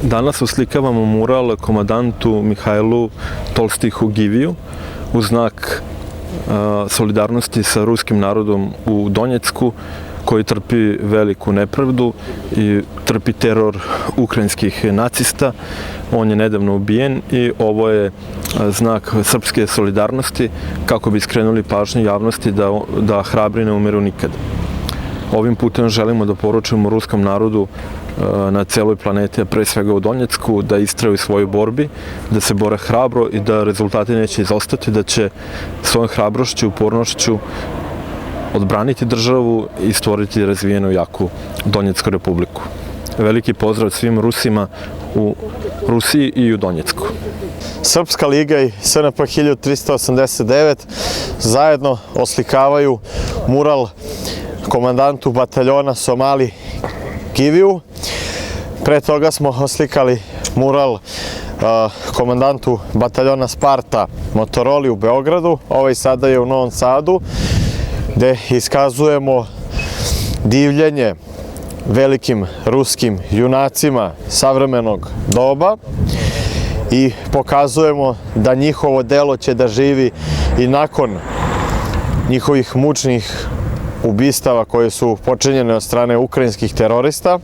Danas oslikavamo mural komandantu Mihajlu Tolstihu-Giviju u znak solidarnosti sa ruskim narodom u Donjecku, koji trpi veliku nepravdu i trpi teror ukrajinskih nacista. On je nedavno ubijen i ovo je znak srpske solidarnosti kako bi skrenuli pažnju javnosti da hrabri ne umiru nikada. Ovim putem želimo da poručimo ruskom narodu na celoj planeti, a pre svega u Donjecku, da istraju u svojoj borbi, da se bore hrabro i da rezultati neće izostati, da će svojom hrabrošću i upornošću odbraniti državu i stvoriti razvijenu jaku Donjecku republiku. Veliki pozdrav svim Rusima u Rusiji i u Donjecku. Srpska liga i SNP 1389 zajedno oslikavaju mural komandantu bataljona Somali Giviju. Pre toga smo oslikali mural komandantu bataljona Sparta Motoroli u Beogradu. Ovaj sada je u Novom Sadu, gde iskazujemo divljenje velikim ruskim junacima savremenog doba i pokazujemo da njihovo delo će da živi i nakon njihovih mučnih ubistava koje su počinjene od strane ukrajinskih terorista.